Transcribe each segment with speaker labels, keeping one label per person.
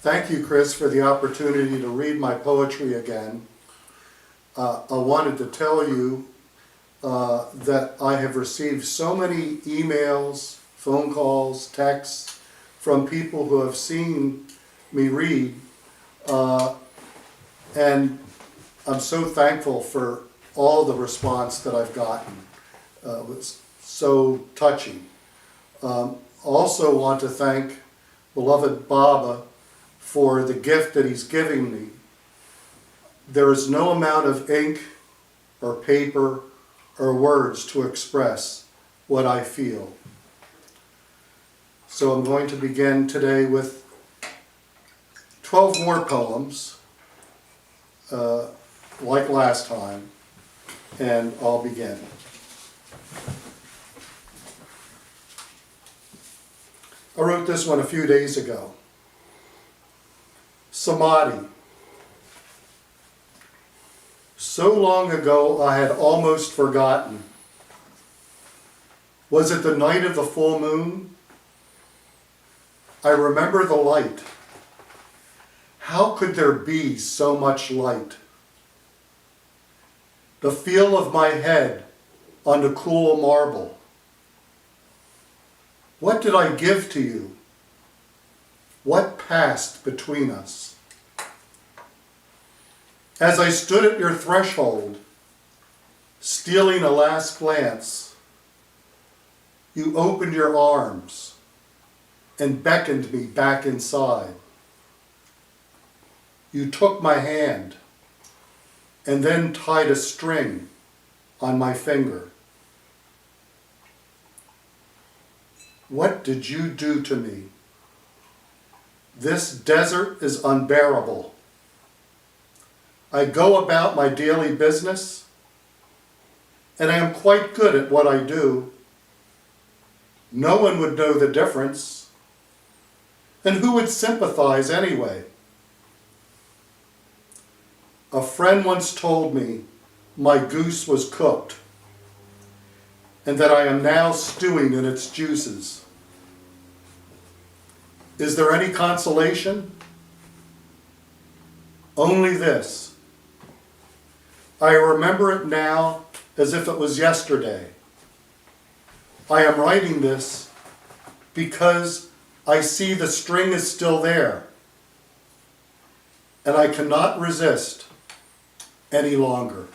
Speaker 1: Thank you, Chris, for the opportunity to read my poetry again. I wanted to tell you that I have received so many emails, phone calls, texts from people who have seen me read, and I'm so thankful for all the response that I've gotten. It was so touching. Also want to thank beloved Baba for the gift that he's giving me. There is no amount of ink or paper or words to express what I feel. So I'm going to begin today with 12 more poems, like last time, and I'll begin. I wrote this one a few days ago. Samadhi. So long ago I had almost forgotten. Was it the night of the full moon? I remember the light. How could there be so much light? The feel of my head on the cool marble. What did I give to you? What passed between us? As I stood at your threshold, stealing a last glance, you opened your arms and beckoned me back inside. You took my hand and then tied a string on my finger. What did you do to me? This desert is unbearable. I go about my daily business, and I am quite good at what I do. No one would know the difference, and who would sympathize anyway? A friend once told me my goose was cooked, and that I am now stewing in its juices. Is there any consolation? Only this. I remember it now as if it was yesterday. I am writing this because I see the string is still there, and I cannot resist any longer.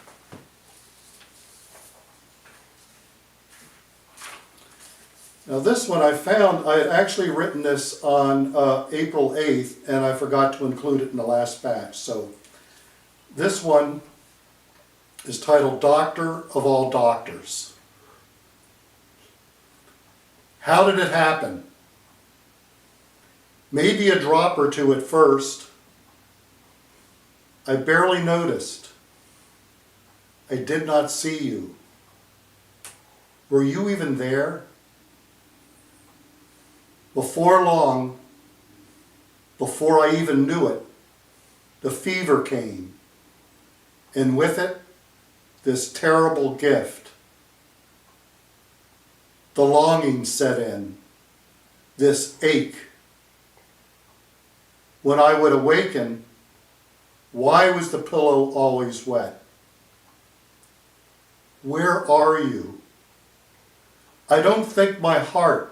Speaker 1: Now this one I found, I had actually written this on April 8th, and I forgot to include it in the last batch. So this one is titled Doctor of All Doctors. How did it happen? Maybe a drop or two at first. I barely noticed. I did not see you. Were you even there? Before long, before I even knew it, the fever came, and with it, this terrible gift. The longing set in, this ache. When I would awaken, why was the pillow always wet? Where are you? I don't think my heart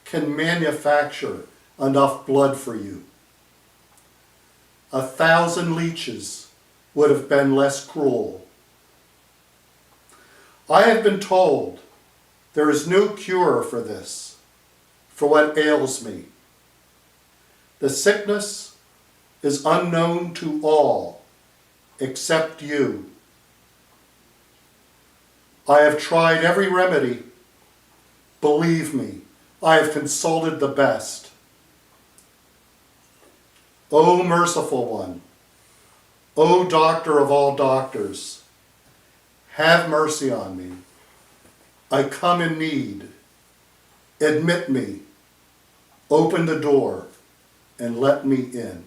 Speaker 1: can manufacture enough blood for you. 1,000 leeches would have been less cruel. I have been told there is no cure for this, for what ails me. The sickness is unknown to all except you. I have tried every remedy. Believe me, I have consulted the best. O merciful one, O doctor of all doctors, have mercy on me. I come in need. Admit me. Open the door and let me in.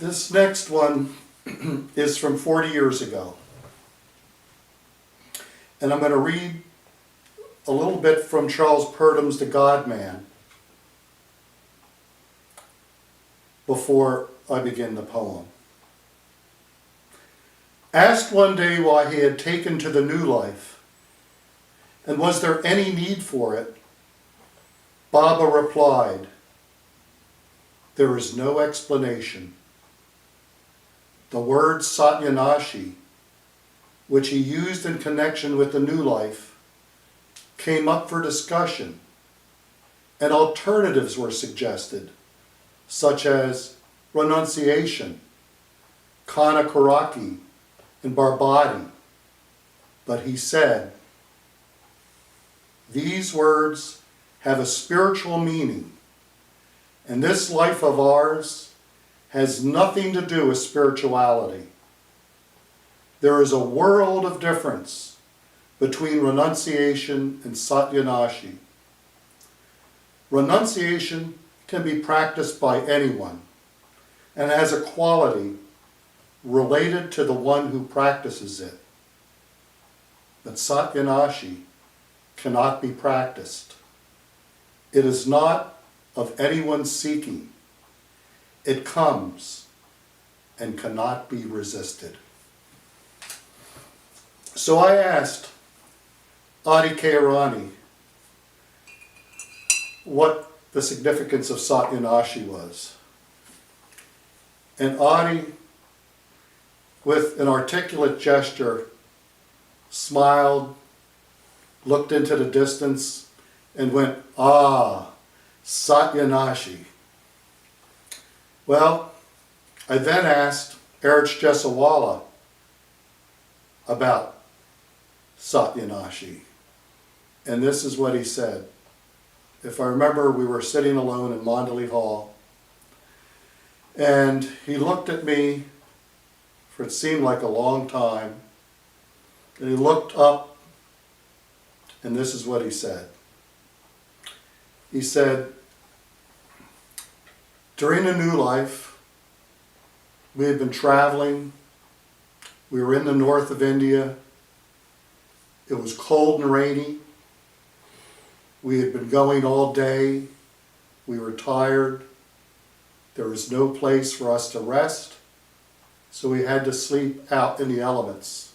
Speaker 1: This next one is from 40 years ago. And I'm going to read a little bit from Charles Purdam's The God-Man before I begin the poem. Asked one day why he had taken to the new life, and was there any need for it, Baba replied, "There is no explanation." The word Satyanashi, which he used in connection with the new life, came up for discussion, and alternatives were suggested, such as renunciation, Kanakaraki, and Barbati. But he said, "These words have a spiritual meaning, and this life of ours has nothing to do with spirituality. There is a world of difference between renunciation and Satyanashi. Renunciation can be practiced by anyone and has a quality related to the one who practices it. But Satyanashi cannot be practiced. It is not of anyone's seeking. It comes and cannot be resisted." So I asked Adi Keirani what the significance of Satyanashi was. And Adi, with an articulate gesture, smiled, looked into the distance, and went, "Ah, Satyanashi." Well, I then asked Erich Jesawala about Satyanashi, and this is what he said. If I remember, we were sitting alone in Mandalay Hall, and he looked at me for it seemed like a long time, and he looked up, and this is what he said. He said, "During the new life, we had been traveling. We were in the north of India. It was cold and rainy. We had been going all day. We were tired. There was no place for us to rest, so we had to sleep out in the elements."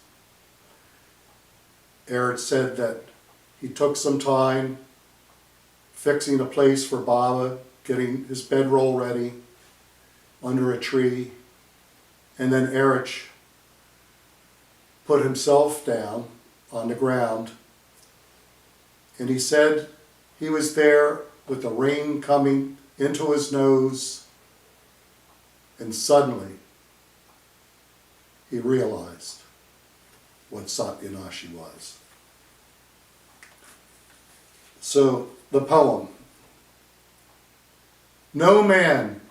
Speaker 1: Eric said that he took some time fixing a place for Baba, getting his bedroll ready under a tree, and then Erich put himself down on the ground, and he said he was there with the rain coming into his nose, and suddenly he realized what Satyanashi was. So the poem. No man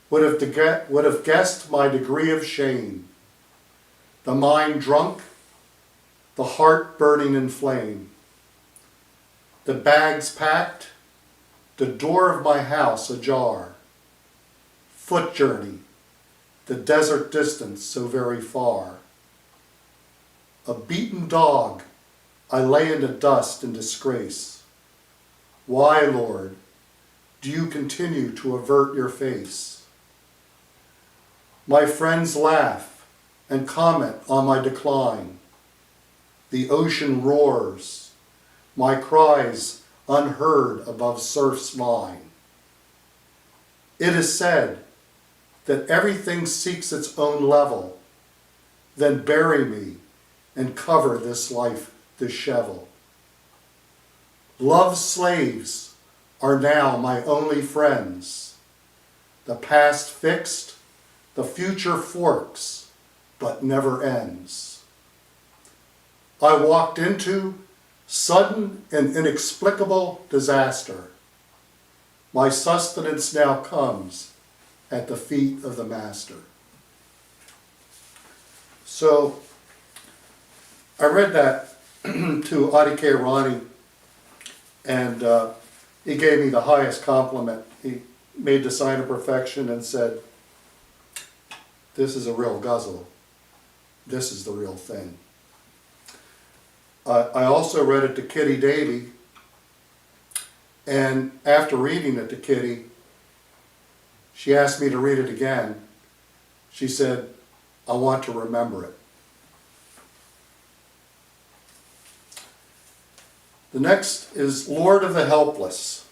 Speaker 1: would have guessed my degree of shame, the mind drunk, the heart burning in flame, the bags packed, the door of my house ajar, foot journey, the desert distance so very far. A beaten dog, I lay in the dust in disgrace. Why, Lord, do you continue to avert your face? My friends laugh and comment on my decline. The ocean roars, my cries unheard above surf's line. It is said that everything seeks its own level, then bury me and cover this life dishevel. Love's slaves are now my only friends. The past fixed, the future forks, but never ends. I walked into sudden and inexplicable disaster. My sustenance now comes at the feet of the Master. So I read that to Adi Keirani, and he gave me the highest compliment. He made the sign of perfection and said, "This is a real ghazal. This is the real thing." I also read it to Kitty Davey, And after reading it to Kitty, she asked me to read it again. She said, I want to remember it. The next is Lord of the Helpless.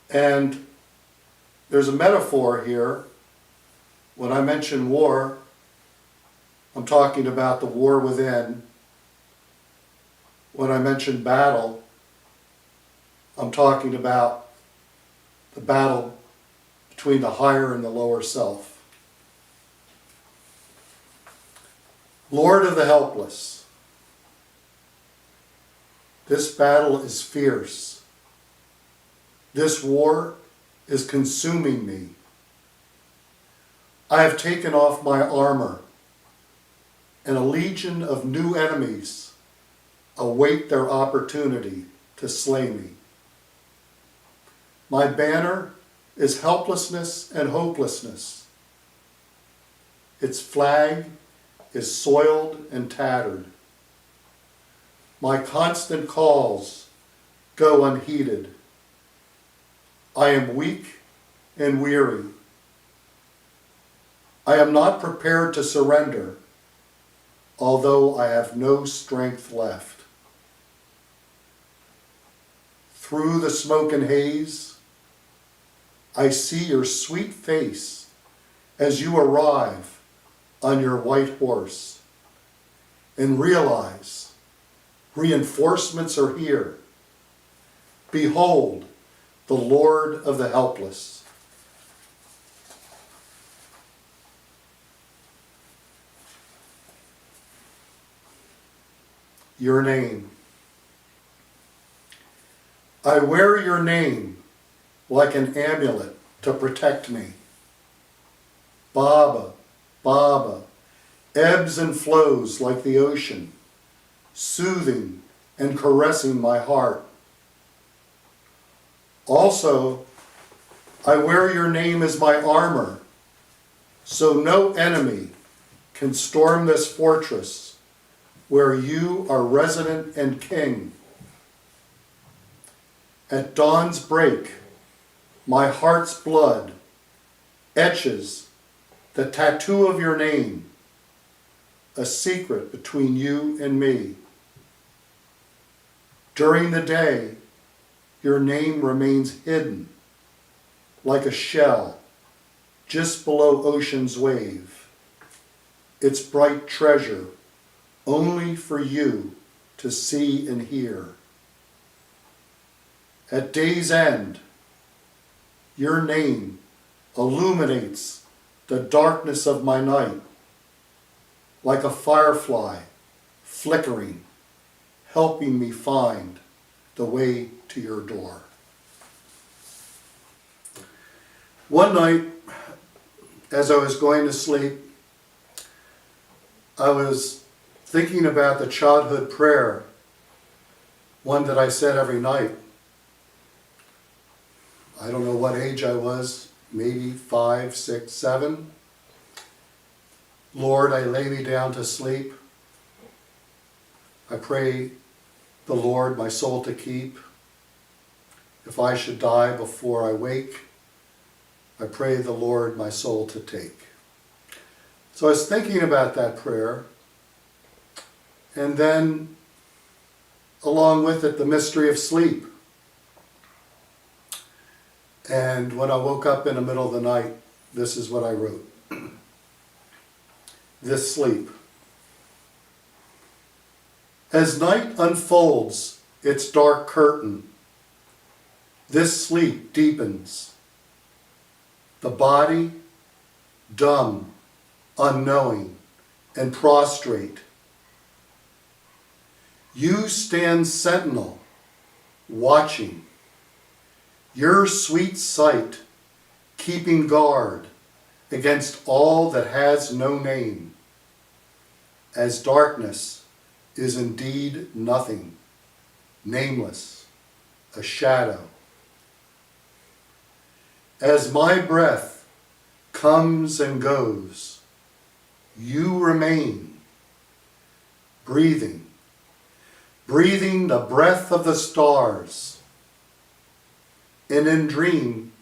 Speaker 1: And there's a metaphor here. When I mention war, I'm talking about the war within. When I mention battle, I'm talking about the battle between the higher and the lower self. Lord of the helpless. This battle is fierce. This war is consuming me. I have taken off my armor, and a legion of new enemies await their opportunity to slay me. My banner is helplessness and hopelessness. Its flag is soiled and tattered. My constant calls go unheeded. I am weak and weary. I am not prepared to surrender, although I have no strength left. Through the smoke and haze, I see your sweet face as you arrive on your white horse and realize reinforcements are here. Behold, the Lord of the helpless. Your name. I wear your name like an amulet to protect me. Baba, Baba, ebbs and flows like the ocean, soothing and caressing my heart. Also, I wear your name as my armor, so no enemy can storm this fortress where you are resident and king. At dawn's break, my heart's blood etches the tattoo of your name, a secret between you and me. During the day, your name remains hidden like a shell just below ocean's wave, its bright treasure only for you to see and hear. At day's end, your name illuminates the darkness of my night like a firefly flickering, helping me find the way to your door. One night, as I was going to sleep, I was thinking about the childhood prayer, one that I said every night. I don't know what age I was, maybe 5, 6, 7. Lord, I lay me down to sleep. I pray the Lord my soul to keep. If I should die before I wake, I pray the Lord my soul to take. So I was thinking about that prayer, and then along with it, the mystery of sleep. And when I woke up in the middle of the night, this is what I wrote. This sleep. As night unfolds its dark curtain, this sleep deepens. The body, dumb, unknowing, and prostrate. You stand sentinel, watching. Your sweet sight, keeping guard against all that has no name, as darkness is indeed nothing, nameless, a shadow. As my breath comes and goes, you remain, breathing, breathing the breath of the stars. And in dream,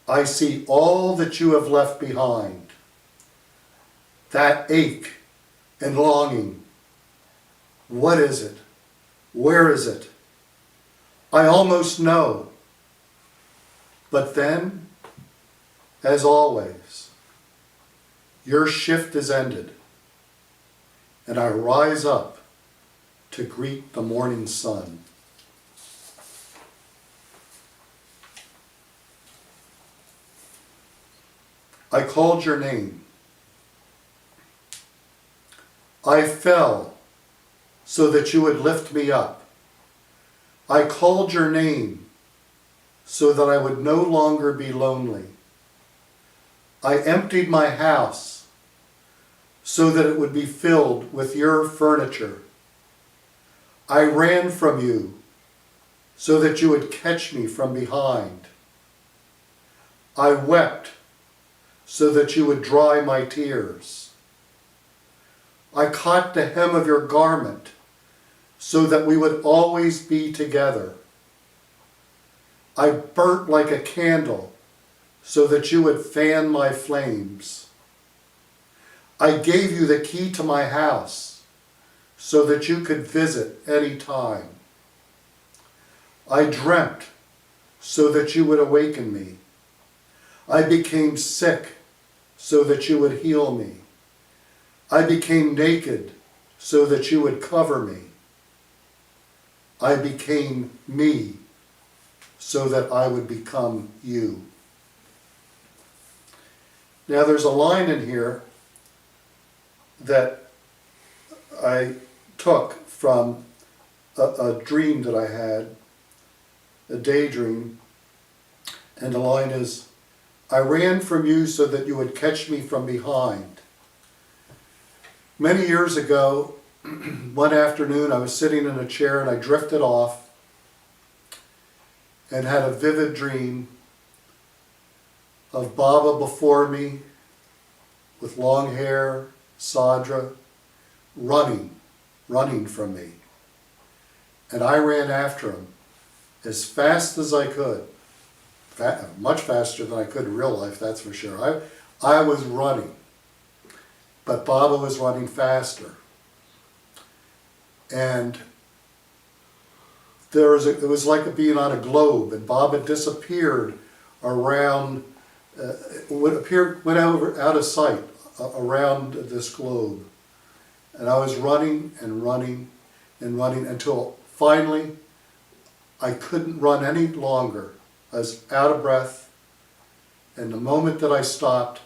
Speaker 1: I see all that you have left behind. That ache and longing. What is it? Where is it? I almost know. But then, as always, your shift is ended, and I rise up to greet the morning sun. I called your name. I fell so that you would lift me up. I called your name so that I would no longer be lonely. I emptied my house so that it would be filled with your furniture. I ran from you so that you would catch me from behind. I wept so that you would dry my tears. I caught the hem of your garment so that we would always be together. I burnt like a candle so that you would fan my flames. I gave you the key to my house so that you could visit any time. I dreamt so that you would awaken me. I became sick so that you would heal me. I became naked so that you would cover me. I became me so that I would become you. Now there's a line in here that I took from a dream that I had, a daydream, and the line is, I ran from you so that you would catch me from behind. Many years ago, one afternoon I was sitting in a chair and I drifted off and had a vivid dream of Baba before me with long hair, Sadra, running from me. And I ran after him as fast as I could, much faster than I could in real life, that's for sure. I was running, but Baba was running faster. And it was like being on a globe, and Baba disappeared around, went out of sight around this globe. And I was running and running and running until finally I couldn't run any longer. I was out of breath, and the moment that I stopped,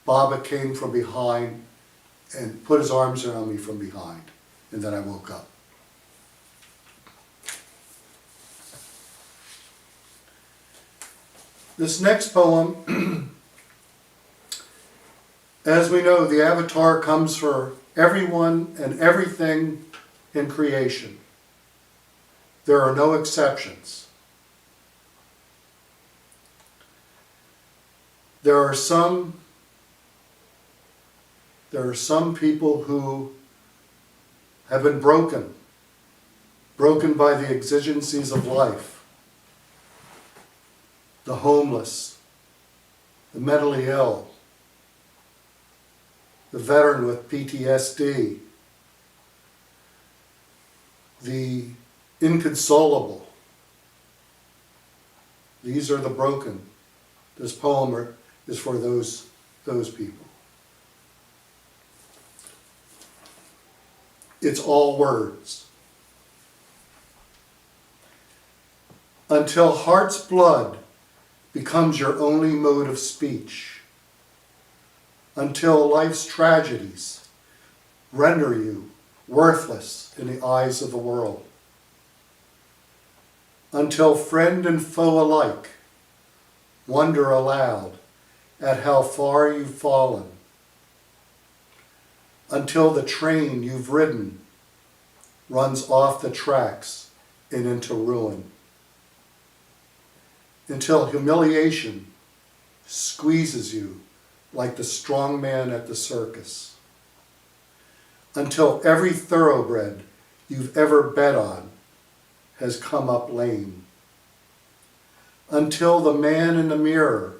Speaker 1: Baba came from behind and put his arms around me from behind, and then I woke up. This next poem, as we know, the avatar comes for everyone and everything in creation. There are no exceptions. There are some people who have been broken by the exigencies of life. The homeless, the mentally ill, the veteran with PTSD, the inconsolable. These are the broken. This poem is for those people. It's all words. Until heart's blood becomes your only mode of speech. Until life's tragedies render you worthless in the eyes of the world. Until friend and foe alike wonder aloud at how far you've fallen. Until the train you've ridden runs off the tracks and into ruin. Until humiliation squeezes you like the strong man at the circus. Until every thoroughbred you've ever bet on has come up lame. Until the man in the mirror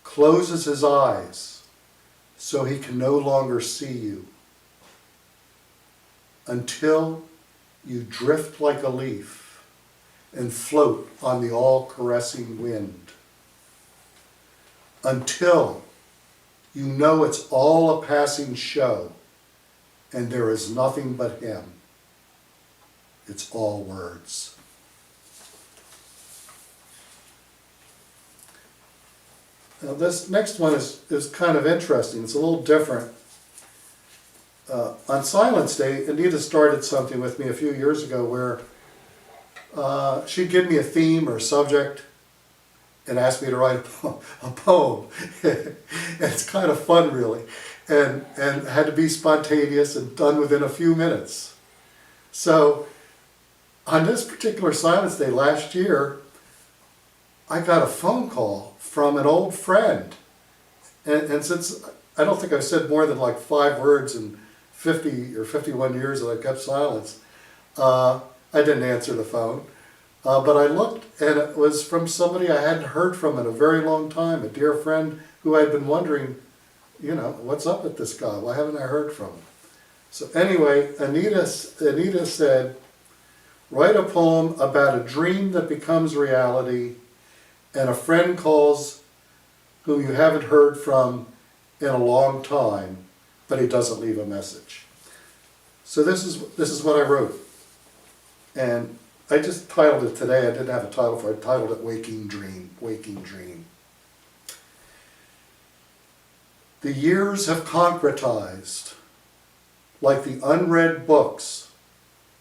Speaker 1: closes his eyes so he can no longer see you. Until you drift like a leaf and float on the all-caressing wind. Until you know it's all a passing show and there is nothing but him. It's all words. Now this next one is kind of interesting. It's a little different. On Silence Day, Anita started something with me a few years ago where she'd give me a theme or a subject and ask me to write a poem. And it's kind of fun, really. And it had to be spontaneous and done within a few minutes. So on this particular Silence Day last year, I got a phone call from an old friend. And since I don't think I've said more than like 5 words in 50 or 51 years that I kept silence, I didn't answer the phone. But I looked, and it was from somebody I hadn't heard from in a very long time, a dear friend who I'd been wondering, you know, what's up with this guy? Why haven't I heard from him? So anyway, Anita said, write a poem about a dream that becomes reality and a friend calls whom you haven't heard from in a long time, but he doesn't leave a message. So this is what I wrote. And I just titled it today. I didn't have a title for it. I titled it Waking Dream, Waking Dream. The years have concretized like the unread books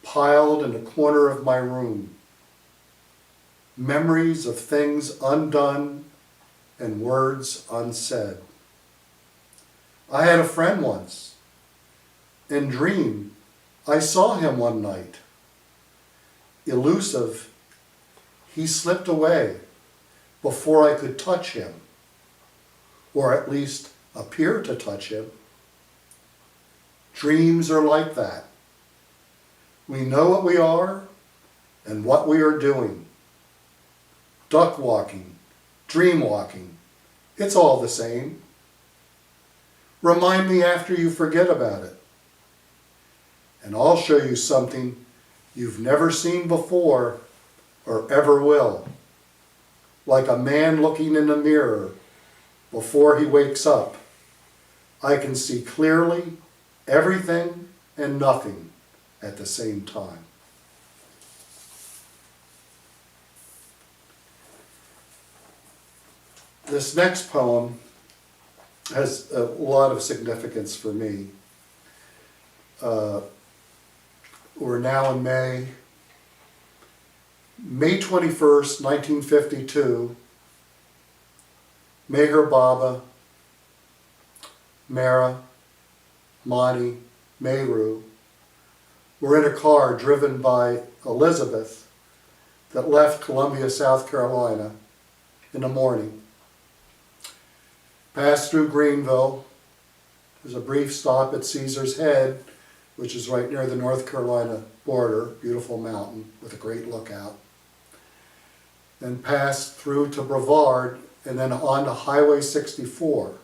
Speaker 1: piled in the corner of my room. Memories of things undone and words unsaid. I had a friend once. In dream, I saw him one night. Elusive, he slipped away before I could touch him, or at least appear to touch him. Dreams are like that. We know what we are and what we are doing. Duck walking, dream walking, it's all the same. Remind me after you forget about it, and I'll show you something you've never seen before or ever will. Like a man looking in a mirror before he wakes up, I can see clearly everything and nothing at the same time. This next poem has a lot of significance for me. We're now in May 21st, 1952. Meher Baba, Mara, Monty, Mehru were in a car driven by Elizabeth that left Columbia, South Carolina in the morning. Passed through Greenville. There's a brief stop at Caesar's Head, which is right near the North Carolina border, beautiful mountain with a great lookout. Then passed through to Brevard and then on to Highway 64.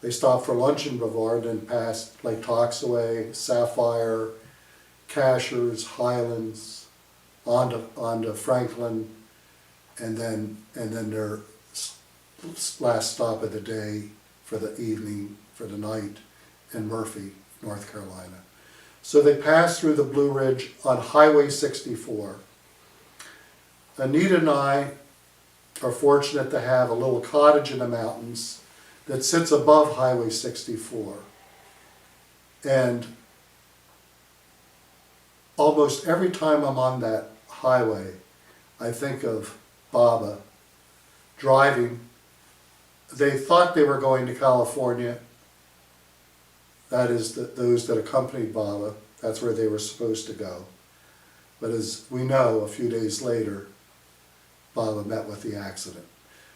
Speaker 1: They stopped for lunch in Brevard and passed Lake Toxaway, Sapphire, Cashers, Highlands, onto Franklin, and then their last stop of the day for the evening, for the night, in Murphy, North Carolina. So they passed through the Blue Ridge on Highway 64. Anita and I are fortunate to have a little cottage in the mountains that sits above Highway 64. And almost every time I'm on that highway, I think of Baba driving. They thought they were going to California. That is, those that accompanied Baba, that's where they were supposed to go. But as we know, a few days later, Baba met with the accident.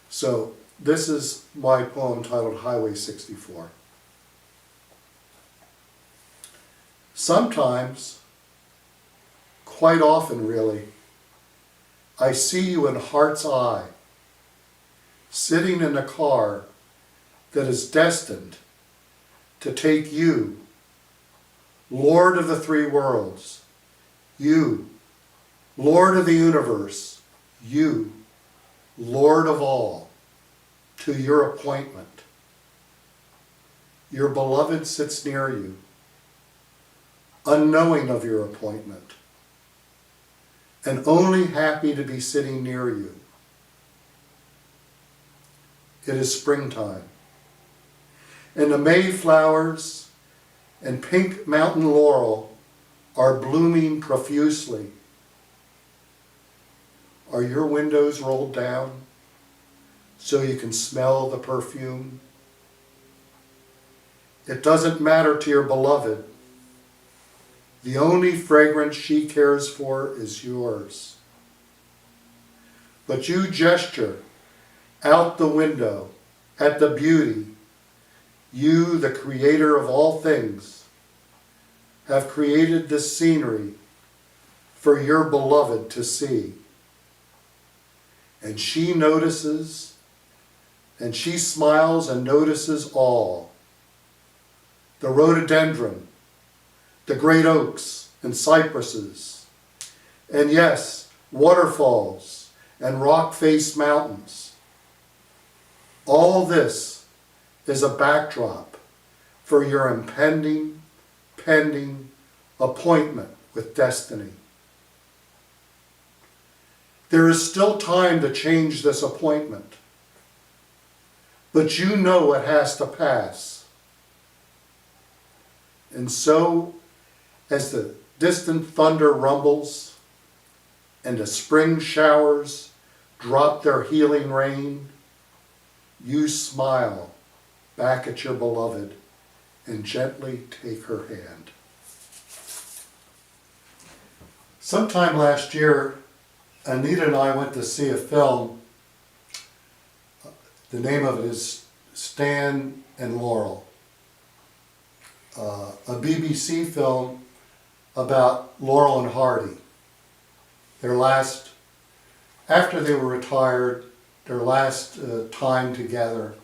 Speaker 1: So this is my poem titled Highway 64. Sometimes, quite often really, I see you in heart's eye, sitting in a car that is destined to take you, Lord of the three worlds, you, Lord of the universe, you, Lord of all, to your appointment. Your beloved sits near you, unknowing of your appointment, and only happy to be sitting near you. It is springtime, and the mayflowers and pink mountain laurel are blooming profusely. Are your windows rolled down so you can smell the perfume? It doesn't matter to your beloved. The only fragrance she cares for is yours. But you gesture out the window at the beauty. You, the creator of all things, have created this scenery for your beloved to see. And she notices, and she smiles and notices all. The rhododendron, the great oaks and cypresses, and yes, waterfalls and rock-faced mountains. All this is a backdrop for your pending appointment with destiny. There is still time to change this appointment, but you know it has to pass. And so, as the distant thunder rumbles and the spring showers drop their healing rain, you smile back at your beloved and gently take her hand. Sometime last year, Anita and I went to see a film. The name of it is Stan and Laurel, a BBC film about Laurel and Hardy. After they were retired, their last time together,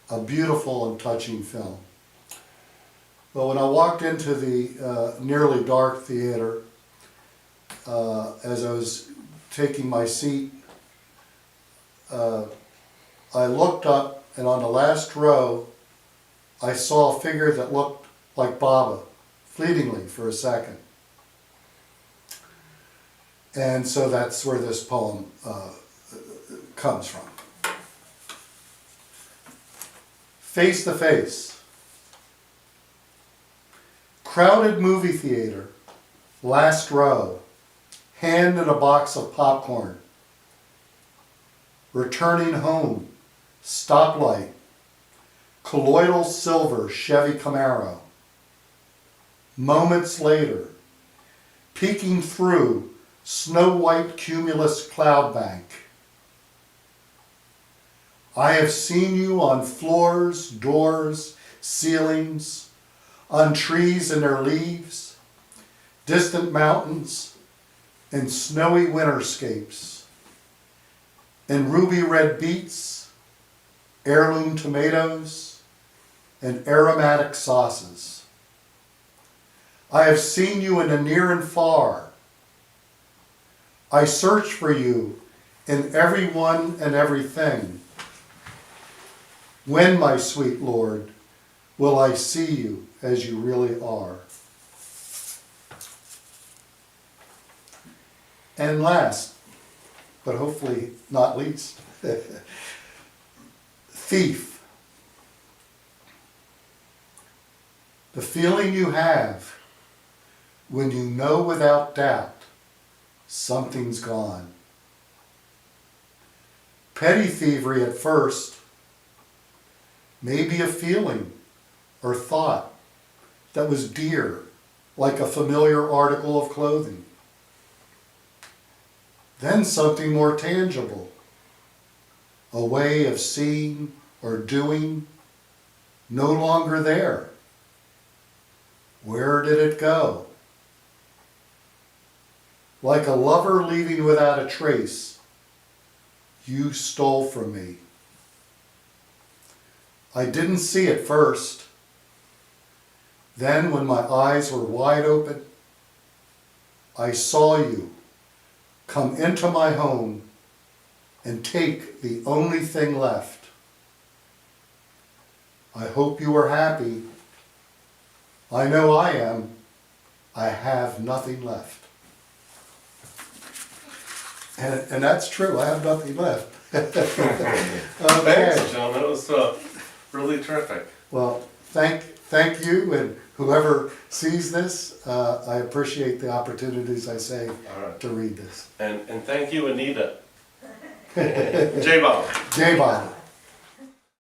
Speaker 1: a beautiful and touching film. But when I walked into the nearly dark theater, as I was taking my seat, I looked up, and on the last row, I saw a figure that looked like Baba, fleetingly for a second. And so that's where this poem comes from. Face to face. Crowded movie theater, last row, hand in a box of popcorn. Returning home, stoplight, colloidal silver Chevy Camaro. Moments later, peeking through snow-white cumulus cloud bank. I have seen you on floors, doors, ceilings, on trees and their leaves, distant mountains, and snowy winterscapes, and ruby red beets, heirloom tomatoes, and aromatic sauces. I have seen you in the near and far. I search for you in everyone and everything. When, my sweet Lord, will I see you as you really are? And last, but hopefully not least, thief. The feeling you have when you know without doubt something's gone. Petty thievery at first may be a feeling or thought that was dear, like a familiar article of clothing. Then something more tangible, a way of seeing or doing, no longer there. Where did it go? Like a lover leaving without a trace, you stole from me. I didn't see it first. Then when my eyes were wide open, I saw you come into my home and take the only thing left. I hope you are happy. I know I am. I have nothing left. And that's true, I have nothing left. Okay.
Speaker 2: Thanks, John, that was really terrific.
Speaker 1: Well, thank you, and whoever sees this, I appreciate the opportunities I say
Speaker 2: right.
Speaker 1: to read this.
Speaker 2: And thank you, Anita. J-Bob.
Speaker 1: J-Bob.